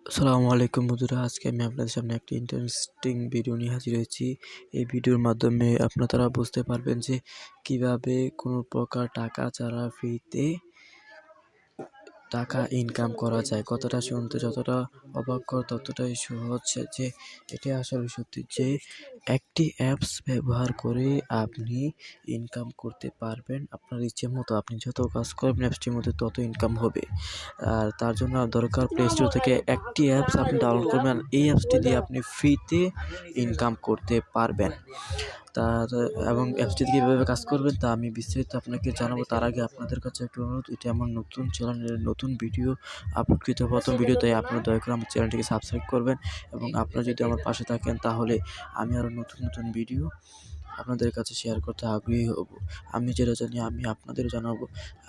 আসসালামু আলাইকুম বন্ধুরা, আজকে আমি আপনাদের সামনে একটি ইন্টারেস্টিং ভিডিও নিয়ে হাজির হয়েছি। এই ভিডিওর মাধ্যমে আপনারা বুঝতে পারবেন যে কিভাবে কোনো প্রকার টাকা ছাড়া ফ্রিতে টাকা ইনকাম করা যায়। কথাটা শুনতে যতটা অবাককর ততটাই সহজ, যে এটা আসলে সত্যি যে একটি অ্যাপস ব্যবহার করে আপনি ইনকাম করতে পারবেন আপনার ইচ্ছে মতো। আপনি যত কাজ করবেন অ্যাপসটির মধ্যে তত ইনকাম হবে। আর তার জন্য দরকার প্লে স্টোর থেকে একটি অ্যাপস আপনি ডাউনলোড করবেন। এই অ্যাপসটি দিয়ে আপনি ফ্রিতে ইনকাম করতে পারবেন। তার এবং অ্যাপসটি দিয়ে কীভাবে কাজ করবেন তা আমি বিস্তারিত আপনাকে জানাবো। তার আগে আপনাদের কাছে একটা অনুরোধ, এটি আমার নতুন চ্যানেলের নতুন ভিডিও আপলোডকৃত প্রথম ভিডিও, তাই আপনারা দয়া করে আমার চ্যানেলটিকে সাবস্ক্রাইব করবেন এবং আপনারা যদি আমার পাশে থাকেন তাহলে আমি আরও নতুন নতুন ভিডিও আপনাদের কাছে শেয়ার করতে আগ্রহী হব। আমি যেটা জানি আমি আপনাদের জানাবো।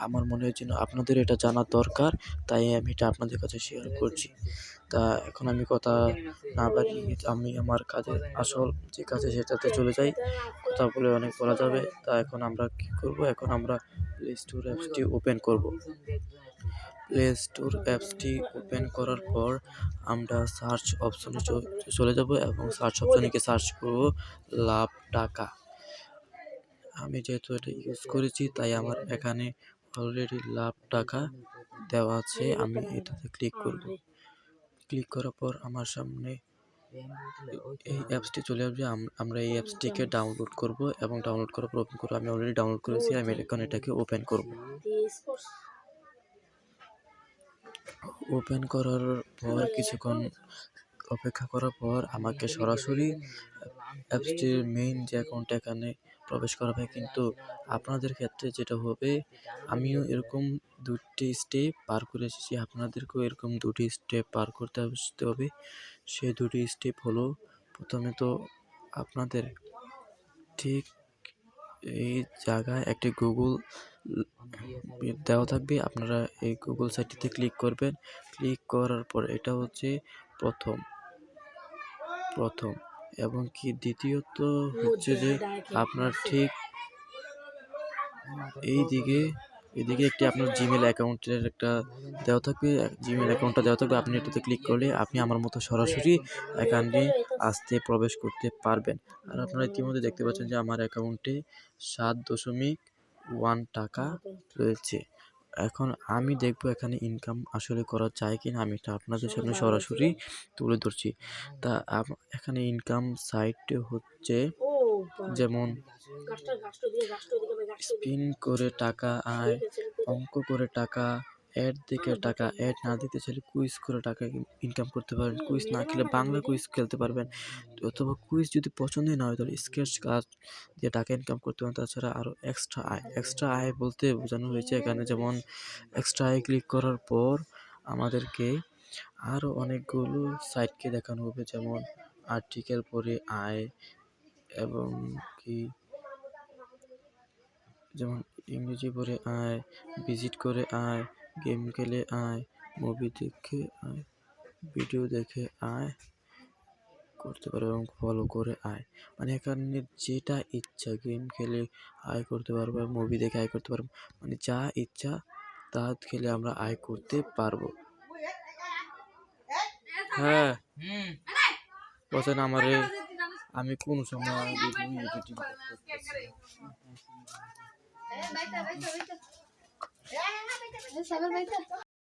আমার মনে হয় যেন আপনাদের এটা জানা দরকার, তাই আমি এটা আপনাদের কাছে শেয়ার করছি। তা এখন আমি কথা না বাড়িয়ে আমি আমার কাজের আসল যে কাজে সেটাতে চলে যাই। কথা বলে অনেক বলা যাবে। তা এখন আমরা কি করব? এখন আমরা প্লে স্টোর অ্যাপসটি ওপেন করব। প্লে স্টোর অ্যাপসটি ওপেন করার পর আমরা সার্চ অপশনে চলে যাব এবং সার্চ অপশনে গিয়ে সার্চ করব লাভ টাকা। আমি যেহেতু এটা ইউজ করেছি তাই আমার এখানে অলরেডি লাভ টাকা দেওয়া আছে। আমি এটাতে ক্লিক করব। ক্লিক করার পর আমার সামনে এই অ্যাপসটি চলে আসবে। আমরা এই অ্যাপসটিকে ডাউনলোড করব এবং ডাউনলোড করার পর ওপেন করব। আমি অলরেডি ডাউনলোড করেছি, আমি এখন এটাকে ওপেন করব। ওপেন করার পর কিছুক্ষণ অপেক্ষা করার পর আমাকে সরাসরি অ্যাপসটির মেইন যে অ্যাকাউন্ট এখানে প্রবেশ করা হয়। কিন্তু আপনাদের ক্ষেত্রে যেটা হবে, আমিও এরকম ২টি স্টেপ পার করে এসেছি, আপনাদেরকেও এরকম ২টি স্টেপ পার করতে আসতে হবে। সেই ২টি স্টেপ হলো, প্রথমে তো আপনাদের ঠিক এই জায়গায় একটি গুগল দেওয়া থাকবে। আপনারা এই গুগল সাইটটিতে ক্লিক করবেন। ক্লিক করার পর এটা হচ্ছে প্রথম এবং কি দ্বিতীয়ত হচ্ছে যে আপনার ঠিক এদিকে একটি আপনার জিমেল অ্যাকাউন্টের একটা দেওয়া থাকবে। জিমেল অ্যাকাউন্টটা দেওয়া থাকবে। আপনি এটাতে ক্লিক করলে আপনি আমার মতো সরাসরি অ্যাকাউন্টে প্রবেশ করতে পারবেন। আর আপনারা ইতিমধ্যে দেখতে পাচ্ছেন যে আমার অ্যাকাউন্টে 7.1 টাকা রয়েছে। এখন আমি দেখব এখানে ইনকাম আসলে করা যায় কিনা। আমি এটা আপনাদের সামনে সরাসরি তুলে ধরছি। তা এখানে ইনকাম সাইট হচ্ছে যেমন স্পিন করে টাকা আয়, অঙ্ক করে টাকা, অ্যাড দেখে টাকা, অ্যাড না দিতে চাইলে কুইজ করে টাকা ইনকাম করতে পারেন। কুইজ না খেলে বাংলা কুইজ খেলতে পারবেন, অথবা কুইজ যদি পছন্দই না হয় তাহলে স্কেচ কার্ড দিয়ে টাকা ইনকাম করতে পারেন। তাছাড়া আরও এক্সট্রা আয় বলতে বোঝানো হয়েছে এখানে, যেমন এক্সট্রা আয় ক্লিক করার পর আমাদেরকে আরও অনেকগুলো সাইটকে দেখানো হবে, যেমন আর্টিকেল পড়ে আয় এবং কি যেমন ইংরেজি পড়ে আয়, ভিজিট করে আয়, গেম খেলে আয়, মুভি দেখে আয়, ভিডিও দেখে আয় করতে পারবে এবং ফলো করে আয়। মানে এখানে যেটা ইচ্ছা, গেম খেলে আয় করতে পারবো, মুভি দেখে আয় করতে পারবো, মানে যা ইচ্ছা তা খেলে আমরা আয় করতে পারবো। হ্যাঁ, বলছেন আমারে আমি কোন সময় এডিটিং করতে